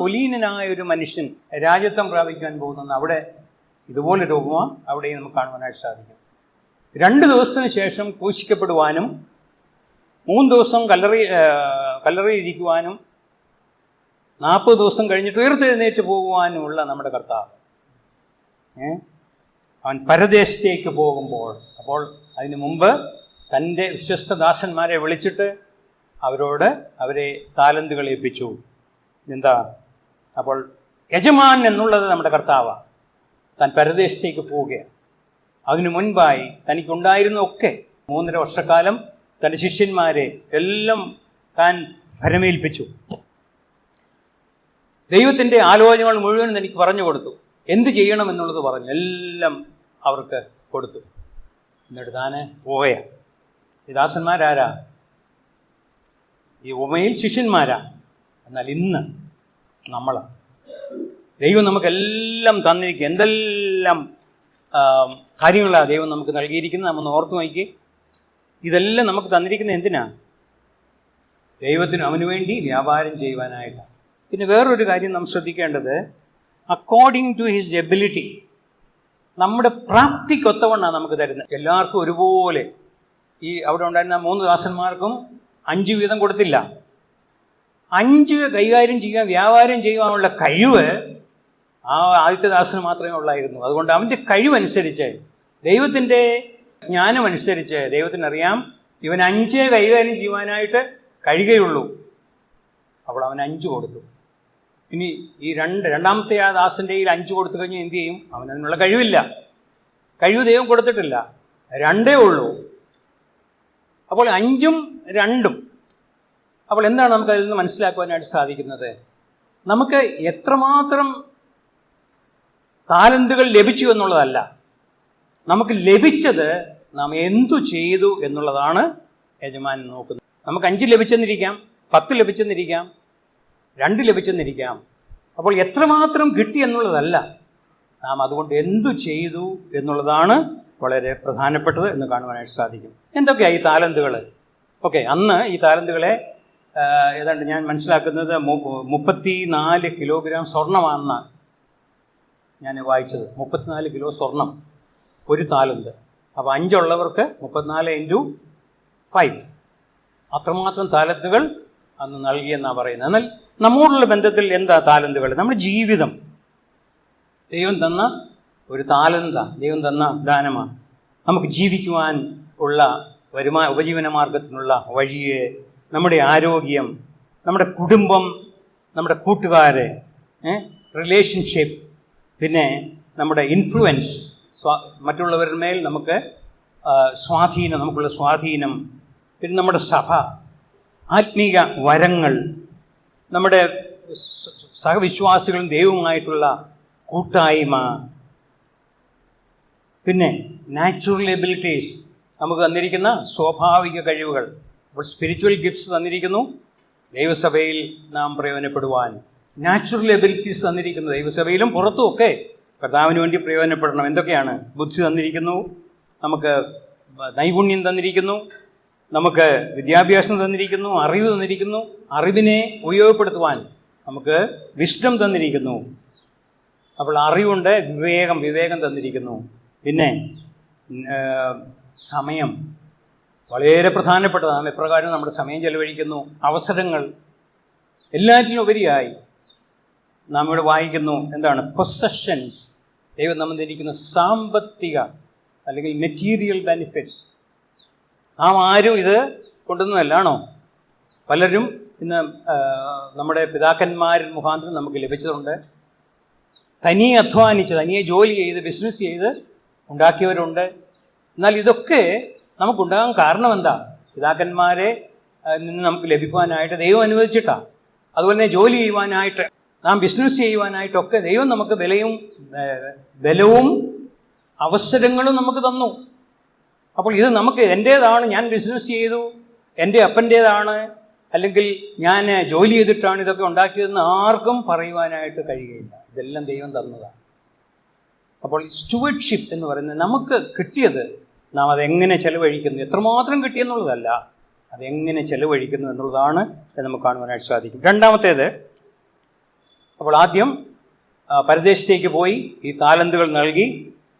കുലീനനായ ഒരു മനുഷ്യൻ രാജ്യത്വം പ്രാപിക്കാൻ പോകുന്ന അവിടെ ഇതുപോലെ രൂപമോ അവിടെയും നമുക്ക് കാണുവാനായിട്ട് സാധിക്കും. 2 ദിവസത്തിന് ശേഷം ക്രൂശിക്കപ്പെടുവാനും 3 ദിവസം കല്ലറയിലിരിക്കുവാനും 40 ദിവസം കഴിഞ്ഞിട്ട് ഉയർത്തെഴുന്നേറ്റ് പോകുവാനുമുള്ള നമ്മുടെ കർത്താവ്. അവൻ പരദേശത്തേക്ക് പോകുമ്പോൾ, അപ്പോൾ അതിനു മുമ്പ് തൻ്റെ വിശ്വസ്ത ദാസന്മാരെ വിളിച്ചിട്ട് അവരെ താലന്തുകൾ ഏൽപ്പിച്ചു. എന്താ? അപ്പോൾ യജമാൻ എന്നുള്ളത് നമ്മുടെ കർത്താവാണ്. താൻ പരദേശത്തേക്ക് പോവുകയാണ്. അതിനു മുൻപായി തനിക്കുണ്ടായിരുന്നൊക്കെ 3.5 വർഷക്കാലം തൻ്റെ ശിഷ്യന്മാരെ എല്ലാം താൻ ഭരമേൽപ്പിച്ചു. ദൈവത്തിൻ്റെ ആലോചനകൾ മുഴുവൻ തനിക്ക് പറഞ്ഞു കൊടുത്തു. എന്ത് ചെയ്യണം എന്നുള്ളത് പറഞ്ഞു, എല്ലാം അവർക്ക് കൊടുത്തു. എന്നിട്ട് താൻ പോവുകയാണ്. ഈ ദാസന്മാരാരാ? ഈ ഉപമയിൽ ശിഷ്യന്മാരാ. എന്നാൽ ഇന്ന് നമ്മളാണ്. ദൈവം നമുക്കെല്ലാം തന്നിരിക്കുക. എന്തെല്ലാം കാര്യങ്ങളാണ് ദൈവം നമുക്ക് നൽകിയിരിക്കുന്നത്. നമ്മൾ ഓർത്തു നോക്കി. ഇതെല്ലാം നമുക്ക് തന്നിരിക്കുന്നത് എന്തിനാ? ദൈവത്തിന് അവന് വേണ്ടി വ്യാപാരം ചെയ്യുവാനായിട്ടാണ്. പിന്നെ വേറൊരു കാര്യം നാം ശ്രദ്ധിക്കേണ്ടത്, അക്കോർഡിംഗ് ടു ഹിസ് എബിലിറ്റി, നമ്മുടെ പ്രാപ്തിക്കൊത്തവണ്ണാണ് നമുക്ക് തരുന്നത്. എല്ലാവർക്കും ഒരുപോലെ. ഈ അവിടെ ഉണ്ടായിരുന്ന 3 ദാസന്മാർക്കും 5 വീതം കൊടുത്തില്ല. 5 കൈകാര്യം ചെയ്യാൻ, വ്യാപാരം ചെയ്യുവാനുള്ള കഴിവ് ആ ആദ്യത്തെ ദാസന് മാത്രമേ ഉള്ളായിരുന്നു. അതുകൊണ്ട് അവൻ്റെ കഴിവനുസരിച്ച്, ദൈവത്തിൻ്റെ ജ്ഞാനമനുസരിച്ച് ദൈവത്തിനറിയാം ഇവൻ 5 കൈകാര്യം ചെയ്യുവാനായിട്ട് കഴിയുകയുള്ളൂ. അപ്പോൾ അവൻ 5 കൊടുത്തു. ഇനി ഈ രണ്ടാമത്തെ ആ ദാസൻ്റെ 5 കൊടുത്തു കഴിഞ്ഞാൽ എന്ത് ചെയ്യും? അവനതിനുള്ള കഴിവില്ല. കഴിവ് ദൈവം കൊടുത്തിട്ടില്ല, 2 ഉള്ളൂ. അപ്പോൾ 5ഉം 2ഉം. അപ്പോൾ എന്താണ് നമുക്ക് അതിൽ നിന്ന് മനസ്സിലാക്കുവാനായിട്ട് സാധിക്കുന്നത്? നമുക്ക് എത്രമാത്രം താലന്തുകൾ ലഭിച്ചു എന്നുള്ളതല്ല, നമുക്ക് ലഭിച്ചത് നാം എന്തു ചെയ്തു എന്നുള്ളതാണ് യജമാനൻ നോക്കുന്നത്. നമുക്ക് 5 ലഭിച്ചെന്നിരിക്കാം, 10 ലഭിച്ചെന്നിരിക്കാം, 2 ലഭിച്ചെന്നിരിക്കാം. അപ്പോൾ എത്രമാത്രം കിട്ടി എന്നുള്ളതല്ല, നാം അതുകൊണ്ട് എന്തു ചെയ്തു എന്നുള്ളതാണ് വളരെ പ്രധാനപ്പെട്ടത് എന്ന് കാണുവാനായിട്ട് സാധിക്കും. എന്തൊക്കെയാണ് ഈ താലന്തുകൾ? ഓക്കെ, അന്ന് ഈ താലന്തുകളെ ഏതാണ്ട് ഞാൻ മനസ്സിലാക്കുന്നത് 34 കിലോഗ്രാം സ്വർണ്ണമാണെന്നാണ് ഞാൻ വായിച്ചത്. 34 കിലോ സ്വർണം ഒരു താലന്ത്. അപ്പോൾ 5 ഉള്ളവർക്ക് 34 × 5, അത്രമാത്രം താലന്തുകൾ അന്ന് നൽകിയെന്നാണ് പറയുന്നത്. എന്നാൽ നമ്മോടുള്ള ബന്ധത്തിൽ എന്താ താലന്തുകൾ? നമ്മുടെ ജീവിതം ദൈവം തന്ന ഒരു താലന്താണ്, ദൈവം തന്ന ദാനമാണ്. നമുക്ക് ജീവിക്കുവാൻ ഉള്ള ഉപജീവന മാർഗത്തിനുള്ള വഴിയെ, നമ്മുടെ ആരോഗ്യം, നമ്മുടെ കുടുംബം, നമ്മുടെ കൂട്ടുകാരെ, റിലേഷൻഷിപ്പ്, പിന്നെ നമ്മുടെ ഇൻഫ്ലുവൻസ്, മറ്റുള്ളവരുടെ മേൽ നമുക്ക് നമുക്കുള്ള സ്വാധീനം, പിന്നെ നമ്മുടെ സഭ, ആത്മീക വരങ്ങൾ, നമ്മുടെ സഹവിശ്വാസികളും ദൈവവുമായിട്ടുള്ള കൂട്ടായ്മ, പിന്നെ നാച്ചുറൽ എബിലിറ്റീസ്, നമുക്ക് തന്നിരിക്കുന്ന സ്വാഭാവിക കഴിവുകൾ. അപ്പോൾ സ്പിരിച്വൽ ഗിഫ്റ്റ്സ് തന്നിരിക്കുന്നു ദൈവസഭയിൽ നാം പ്രയോജനപ്പെടുവാൻ. നാച്ചുറൽ എബിലിറ്റീസ് തന്നിരിക്കുന്നു ദൈവസഭയിലും പുറത്തും ഒക്കെ കർത്താവിന് വേണ്ടി പ്രയോജനപ്പെടണം. എന്തൊക്കെയാണ്? ബുദ്ധി തന്നിരിക്കുന്നു, നമുക്ക് നൈപുണ്യം തന്നിരിക്കുന്നു, നമുക്ക് വിദ്യാഭ്യാസം തന്നിരിക്കുന്നു, അറിവ് തന്നിരിക്കുന്നു, അറിവിനെ ഉപയോഗപ്പെടുത്തുവാൻ നമുക്ക് വിസ്ഡം തന്നിരിക്കുന്നു. അപ്പോൾ അറിവുണ്ട്, വിവേകം തന്നിരിക്കുന്നു. പിന്നെ സമയം വളരെ പ്രധാനപ്പെട്ടതാണ്. എപ്രകാരം നമ്മുടെ സമയം ചെലവഴിക്കുന്നു, അവസരങ്ങൾ, എല്ലാറ്റിനും ഉപരിയായി നാം ഇവിടെ വായിക്കുന്നു എന്താണ്? പൊസഷൻസ്. ദൈവം നമ്മൾ തന്നിരിക്കുന്ന സാമ്പത്തിക അല്ലെങ്കിൽ മെറ്റീരിയൽ ബെനിഫിറ്റ്സ്. നാം ആരും ഇത് കൊണ്ടുവന്നതല്ലാണോ? പലരും ഇന്ന് നമ്മുടെ പിതാക്കന്മാർ മുഖാന്തരം നമുക്ക് ലഭിച്ചതുണ്ട്. തനിയെ അധ്വാനിച്ച്, തനിയെ ജോലി ചെയ്ത്, ബിസിനസ് ചെയ്ത് ഉണ്ടാക്കിയവരുണ്ട്. എന്നാൽ ഇതൊക്കെ നമുക്കുണ്ടാകാൻ കാരണം എന്താ? പിതാക്കന്മാരെ നിന്ന് നമുക്ക് ലഭിക്കുവാനായിട്ട് ദൈവം അനുവദിച്ചിട്ടാണ്. അതുപോലെ തന്നെ ജോലി ചെയ്യുവാനായിട്ട്, നാം ബിസിനസ് ചെയ്യുവാനായിട്ടൊക്കെ ദൈവം നമുക്ക് ബലവും അവസരങ്ങളും നമുക്ക് തന്നു. അപ്പോൾ ഇത് നമുക്ക് എൻ്റേതാണ്, ഞാൻ ബിസിനസ് ചെയ്തു, എൻ്റെ അപ്പൻ്റേതാണ്, അല്ലെങ്കിൽ ഞാൻ ജോലി ചെയ്തിട്ടാണ് ഇതൊക്കെ ഉണ്ടാക്കിയതെന്ന് ആർക്കും പറയുവാനായിട്ട് കഴിയുകയില്ല. ഇതെല്ലാം ദൈവം തന്നതാണ്. അപ്പോൾ സ്റ്റുവർഡ്ഷിപ്പ് എന്ന് പറയുന്നത് നമുക്ക് കിട്ടിയത് നാം അതെങ്ങനെ ചെലവഴിക്കുന്നു, എത്രമാത്രം കിട്ടിയെന്നുള്ളതല്ല, അതെങ്ങനെ ചെലവഴിക്കുന്നു എന്നുള്ളതാണ് നമുക്ക് കാണുവാനായിട്ട് സാധിക്കും. രണ്ടാമത്തേത്, അപ്പോൾ ആദ്യം പരദേശത്തേക്ക് പോയി ഈ താലന്തുകൾ നൽകി.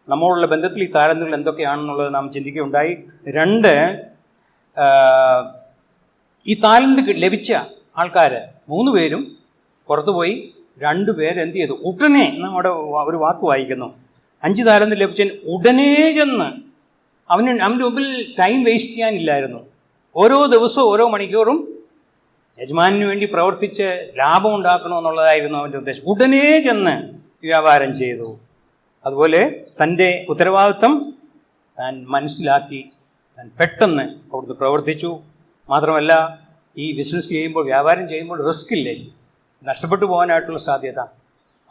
നമ്മോടുള്ള ബന്ധത്തിൽ ഈ താലന്തുകൾ എന്തൊക്കെയാണെന്നുള്ളത് നാം ചിന്തിക്കുകയുണ്ടായി. 2, ഈ താലന്ത് ലഭിച്ച ആൾക്കാർ 3 പേരും പുറത്തുപോയി. 2 പേര് എന്ത് ചെയ്തു? ഉടനെ നമ്മുടെ ഒരു വാക്ക് വായിക്കുന്നു, 5 താലന്ത് ലഭിച്ചവൻ ഉടനെ ചെന്ന് അവൻ്റെ മുമ്പിൽ ടൈം വേസ്റ്റ് ചെയ്യാനില്ലായിരുന്നു. ഓരോ ദിവസവും ഓരോ മണിക്കൂറും യജമാനു വേണ്ടി പ്രവർത്തിച്ച് ലാഭം ഉണ്ടാക്കണമെന്നുള്ളതായിരുന്നു അവൻ്റെ ഉദ്ദേശം. ഉടനെ ചെന്ന് വ്യാപാരം ചെയ്തു. അതുപോലെ തൻ്റെ ഉത്തരവാദിത്വം താൻ മനസ്സിലാക്കി താൻ പെട്ടെന്ന് അവിടുന്ന് പ്രവർത്തിച്ചു. മാത്രമല്ല, ഈ ബിസിനസ് ചെയ്യുമ്പോൾ, വ്യാപാരം ചെയ്യുമ്പോൾ റിസ്ക് ഇല്ലേ, നഷ്ടപ്പെട്ടു പോകാനായിട്ടുള്ള സാധ്യത.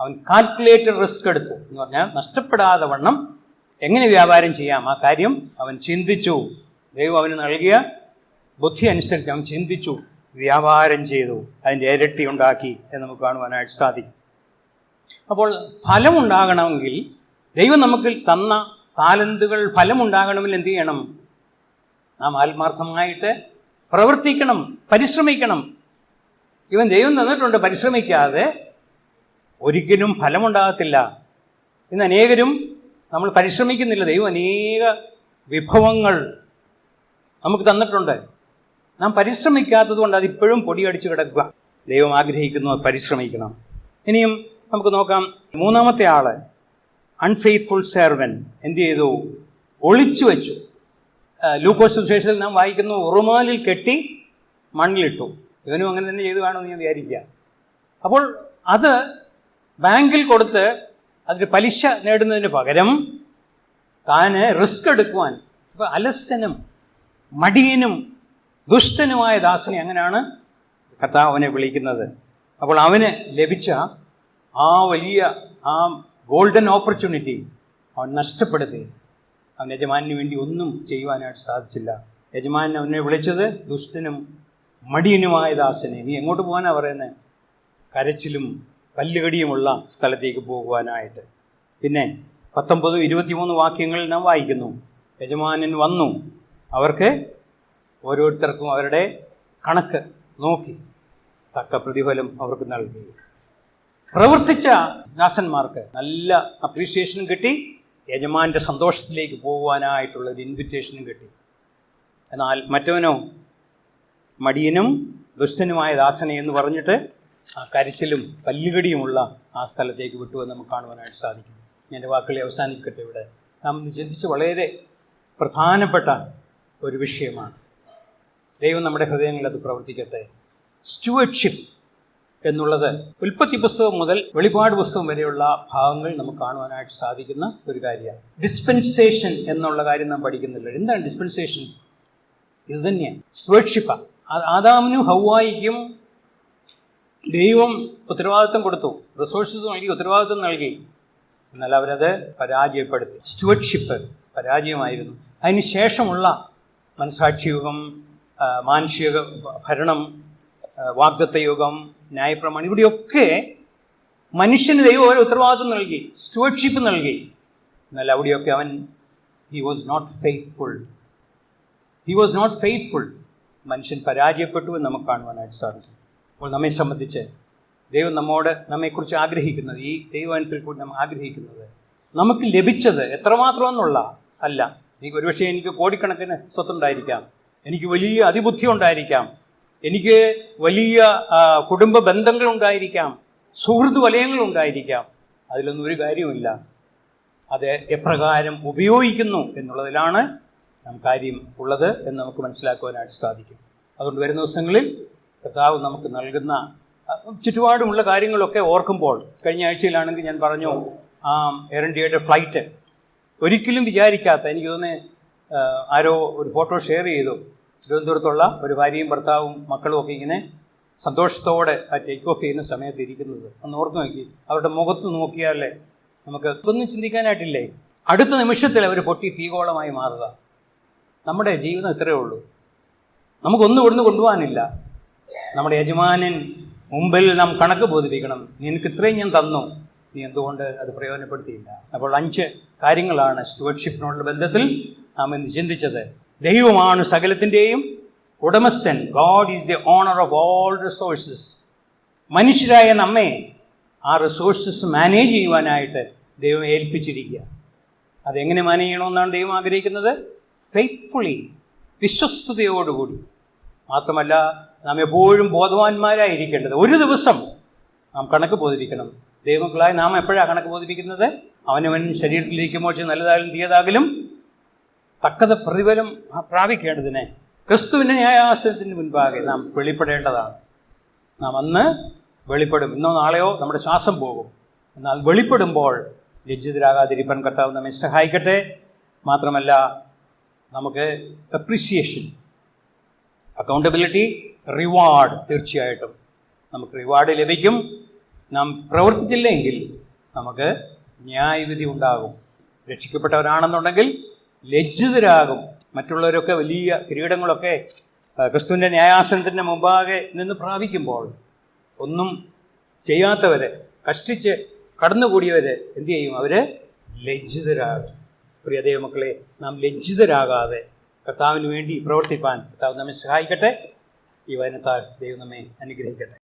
അവൻ കാൽക്കുലേറ്റഡ് റിസ്ക് എടുത്തു എന്ന് പറഞ്ഞാൽ നഷ്ടപ്പെടാതെ വണ്ണം എങ്ങനെ വ്യാപാരം ചെയ്യാം ആ കാര്യം അവൻ ചിന്തിച്ചു. ദൈവം അവന് നൽകിയ ബുദ്ധി അനുസരിച്ച് അവൻ ചിന്തിച്ചു, വ്യാപാരം ചെയ്തു, അതിൻ്റെ ഇരട്ടി ഉണ്ടാക്കി എന്ന് നമുക്ക് കാണുവാനായിട്ട് സാധിക്കും. അപ്പോൾ ഫലമുണ്ടാകണമെങ്കിൽ, ദൈവം നമുക്ക് തന്ന താലന്തുകൾ ഫലമുണ്ടാകണമെങ്കിൽ എന്ത് ചെയ്യണം? നാം ആത്മാർത്ഥമായിട്ട് പ്രവർത്തിക്കണം, പരിശ്രമിക്കണം. ഇവൻ ദൈവം തന്നിട്ടുണ്ട്, പരിശ്രമിക്കാതെ ഒരിക്കലും ഫലമുണ്ടാകത്തില്ല. ഇന്ന് അനേകരും നമ്മൾ പരിശ്രമിക്കുന്നില്ല. ദൈവം അനേക വിഭവങ്ങൾ നമുക്ക് തന്നിട്ടുണ്ട്, നാം പരിശ്രമിക്കാത്തത് കൊണ്ട് അതിപ്പോഴും പൊടിയടിച്ച് കിടക്കുക. ദൈവം ആഗ്രഹിക്കുന്നു പരിശ്രമിക്കണം. ഇനിയും നമുക്ക് നോക്കാം, 3-ാമത്തെ ആള് അൺഫെയ്ത്ത്ഫുൾ സെർവൻ എന്ത് ചെയ്തു? ഒളിച്ചു വെച്ചു. ലൂക്കോസ് സുവിശേഷത്തിൽ നാം വായിക്കുന്നു, ഉറുമാലിൽ കെട്ടി മണ്ണിലിട്ടു. ഇവനും അങ്ങനെ തന്നെ ചെയ്തു കാണുമെന്ന് ഞാൻ വിചാരിക്കുക. അപ്പോൾ അത് ബാങ്കിൽ കൊടുത്ത് അതിന് പലിശ നേടുന്നതിന് പകരം താന് റിസ്ക് എടുക്കുവാൻ, ഇപ്പം അലസനും മടിയനും ദുഷ്ടനുമായ ദാസനെ അങ്ങനെയാണ് കർത്താവ് അവനെ വിളിക്കുന്നത്. അപ്പോൾ അവന് ലഭിച്ച ആ വലിയ ആ ഗോൾഡൻ ഓപ്പർച്യൂണിറ്റി അവൻ നഷ്ടപ്പെടുത്തി. അവൻ യജമാനു വേണ്ടി ഒന്നും ചെയ്യുവാനായിട്ട് സാധിച്ചില്ല. യജമാനൻ അവനെ വിളിച്ചത് ദുഷ്ടനും മടിയനുമായ ദാസനെ. നീ എങ്ങോട്ട് പോകാനാണ് പറയുന്നത്? കരച്ചിലും പല്ലുകടിയുമുള്ള സ്ഥലത്തേക്ക് പോകുവാനായിട്ട്. പിന്നെ 19-23 വാക്യങ്ങളിൽ നാം വായിക്കുന്നു, യജമാനൻ വന്നു, അവർക്ക് ഓരോരുത്തർക്കും അവരുടെ കണക്ക് നോക്കി തക്ക പ്രതിഫലം അവർക്ക് നൽകി. പ്രവർത്തിച്ച ദാസന്മാർക്ക് നല്ല അപ്രീഷിയേഷനും കിട്ടി, യജമാൻ്റെ സന്തോഷത്തിലേക്ക് പോകുവാനായിട്ടുള്ള ഒരു ഇൻവിറ്റേഷനും കിട്ടി. എന്നാൽ മറ്റവനോ, മടിയനും ദുഷ്ടനുമായ ദാസനെ എന്ന് പറഞ്ഞിട്ട് ആ കരച്ചിലും പല്ലുകടിയുമുള്ള ആ സ്ഥലത്തേക്ക് വിട്ടുവെന്ന് നമുക്ക് കാണുവാനായിട്ട് സാധിക്കും. എൻ്റെ വാക്കുകളെ അവസാനിക്കട്ടെ. ഇവിടെ നാം ചിന്തിച്ച് വളരെ പ്രധാനപ്പെട്ട ഒരു വിഷയമാണ്. ദൈവം നമ്മുടെ ഹൃദയങ്ങളിൽ അത് പ്രവർത്തിക്കട്ടെ. സ്റ്റുവർഡ്ഷിപ്പ് എന്നുള്ളത് ഉൽപ്പത്തി പുസ്തകം മുതൽ വെളിപ്പാട് പുസ്തകം വരെയുള്ള ഭാഗങ്ങൾ നമുക്ക് കാണുവാനായിട്ട് സാധിക്കുന്ന ഒരു കാര്യമാണ്. ഡിസ്പെൻസേഷൻ എന്നുള്ള കാര്യം നാം പഠിക്കുന്നില്ല. എന്താണ് ഡിസ്പെൻസേഷൻ? ഇത് തന്നെയാണ്, സ്റ്റുവർഡ്ഷിപ്പാണ്. ആദാമിനും ഹവ്വായിക്കും ദൈവം ഉത്തരവാദിത്വം കൊടുത്തു, റിസോഴ്സസ് നൽകി, ഉത്തരവാദിത്വം നൽകി. എന്നാൽ അവരത് പരാജയപ്പെടുത്തി. സ്റ്റുവർഡ്ഷിപ്പ് പരാജയമായിരുന്നു. അതിന് ശേഷമുള്ള മനസാക്ഷിയുഗം, മാനുഷിക ഭരണം, വാഗ്ദത്ത യുഗം, ന്യായപ്രമാണം, ഇവിടെയൊക്കെ മനുഷ്യന് ദൈവം ഓരോ ഉത്തരവാദിത്വം നൽകി, സ്റ്റുവർഡ്ഷിപ്പ് നൽകി. എന്നാൽ അവിടെയൊക്കെ അവൻ ഹി വാസ് നോട്ട് ഫെയ്ത്ത്ഫുൾ. മനുഷ്യൻ പരാജയപ്പെട്ടു എന്ന് നമുക്ക് കാണുവാനായിട്ട് സാധിക്കും. അപ്പോൾ നമ്മെ സംബന്ധിച്ച് ദൈവം നമ്മെക്കുറിച്ച് ആഗ്രഹിക്കുന്നത്, ഈ ദൈവവചനത്തിൽ കൂടി നമ്മൾ ആഗ്രഹിക്കുന്നത്, നമുക്ക് ലഭിച്ചത് എത്രമാത്രം എന്നുള്ള അല്ല. ഒരുപക്ഷെ എനിക്ക് കോടിക്കണക്കിന് സ്വത്തുണ്ടായിരിക്കാം, എനിക്ക് വലിയ അതിബുദ്ധി ഉണ്ടായിരിക്കാം, എനിക്ക് വലിയ കുടുംബ ബന്ധങ്ങളുണ്ടായിരിക്കാം, സുഹൃത്ത് വലയങ്ങളുണ്ടായിരിക്കാം. അതിലൊന്നും ഒരു കാര്യവുമില്ല. അത് എപ്രകാരം ഉപയോഗിക്കുന്നു എന്നുള്ളതിലാണ് നാം കാര്യം ഉള്ളത് എന്ന് നമുക്ക് മനസ്സിലാക്കുവാനായിട്ട് സാധിക്കും. അതുകൊണ്ട് വരുന്ന ദിവസങ്ങളിൽ കർത്താവ് നമുക്ക് നൽകുന്ന ചുറ്റുപാടുമുള്ള കാര്യങ്ങളൊക്കെ ഓർക്കുമ്പോൾ, കഴിഞ്ഞ ആഴ്ചയിലാണെങ്കിൽ ഞാൻ പറഞ്ഞു, എയർ ഇന്ത്യയുടെ ഫ്ലൈറ്റ് ഒരിക്കലും വിചാരിക്കാത്ത, എനിക്ക് തോന്നുന്നത് ആരോ ഒരു ഫോട്ടോ ഷെയർ ചെയ്തു, തിരുവനന്തപുരത്തുള്ള ഒരു ഭാര്യയും ഭർത്താവും മക്കളും ഒക്കെ ഇങ്ങനെ സന്തോഷത്തോടെ ആ ടേക്ക് ഓഫ് ചെയ്യുന്ന സമയത്ത് ഇരിക്കുന്നത് ഒന്ന് ഓർത്ത് നോക്കി. അവരുടെ മുഖത്ത് നോക്കിയാലേ നമുക്ക് ഒന്നും ചിന്തിക്കാനായിട്ടില്ലേ? അടുത്ത നിമിഷത്തിൽ അവർ പൊട്ടി തീകോളമായി മാറുക. നമ്മുടെ ജീവിതം ഇത്രയേ ഉള്ളൂ. നമുക്കൊന്നും ഇവിടുന്ന് കൊണ്ടുപോകാനില്ല. നമ്മുടെ യജമാനൻ മുമ്പിൽ നാം കണക്ക് ബോധിപ്പിക്കണം. നിനക്ക് ഇത്രയും ഞാൻ തന്നു, നീ എന്തുകൊണ്ട് അത് പ്രയോജനപ്പെടുത്തിയില്ല? അപ്പോൾ 5 കാര്യങ്ങളാണ് സ്റ്റുവർഡ്ഷിപ്പിനോടുള്ള ബന്ധത്തിൽ നാം ഇന്ന് ചിന്തിച്ചത്. ദൈവമാണ് സകലത്തിൻ്റെയും ഉടമസ്ഥൻ. God is the owner of all resources. മനുഷ്യരായ നമ്മെ ആ റിസോഴ്സസ് മാനേജ് ചെയ്യുവാനായിട്ട് ദൈവം ഏൽപ്പിച്ചിരിക്കുക. അതെങ്ങനെ മാനേജ് ചെയ്യണമെന്നാണ് ദൈവം ആഗ്രഹിക്കുന്നത്? ഫെയ്ത്ത്ഫുള്ളി, വിശ്വസ്തയോടുകൂടി. മാത്രമല്ല, നാം എപ്പോഴും ബോധവാന്മാരായിരിക്കേണ്ടത്. ഒരു ദിവസം നാം കണക്ക് ബോധിപ്പിക്കണം. ദൈവമക്കളായി നാം എപ്പോഴാണ് കണക്ക് ബോധിപ്പിക്കുന്നത്? അവനവൻ ശരീരത്തിലിരിക്കുമ്പോൾ നല്ലതായാലും തീയതാകലും തക്കത പ്രതിഫലം പ്രാപിക്കേണ്ടതിനെ ക്രിസ്തുവിൻ്റെ ന്യായാസനത്തിന് മുൻപാകെ നാം വെളിപ്പെടേണ്ടതാണ്. നാം അന്ന് വെളിപ്പെടും. ഇന്നോ നാളെയോ നമ്മുടെ ശ്വാസം പോകും. എന്നാൽ വെളിപ്പെടുമ്പോൾ ലജ്ജിതരാകാതിരിപ്പാൻ കർത്താവ് നമ്മെ സഹായിക്കട്ടെ. മാത്രമല്ല, നമുക്ക് അപ്രിസിയേഷൻ, അക്കൗണ്ടബിലിറ്റി, റിവാർഡ്, തീർച്ചയായിട്ടും നമുക്ക് റിവാർഡ് ലഭിക്കും. നാം പ്രവർത്തിച്ചില്ലെങ്കിൽ നമുക്ക് ന്യായവിധി ഉണ്ടാകും. രക്ഷിക്കപ്പെട്ടവരാണെന്നുണ്ടെങ്കിൽ ലജ്ജിതരാകും. മറ്റുള്ളവരൊക്കെ വലിയ കിരീടങ്ങളൊക്കെ ക്രിസ്തുവിൻ്റെ ന്യായാസനത്തിൻ്റെ മുമ്പാകെ നിന്ന് പ്രാപിക്കുമ്പോൾ ഒന്നും ചെയ്യാത്തവരെ, കഷ്ടിച്ച് കടന്നുകൂടിയവരെ എന്തു ചെയ്യും? അവർ ലജ്ജിതരാകും. പ്രിയ ദൈവമക്കളെ, നാം ലജ്ജിതരാകാതെ കർത്താവിന് വേണ്ടി പ്രവർത്തിപ്പാൻ കർത്താവ് നമ്മെ സഹായിക്കട്ടെ. ഈ വചനത്താൽ ദൈവം നമ്മെ അനുഗ്രഹിക്കട്ടെ.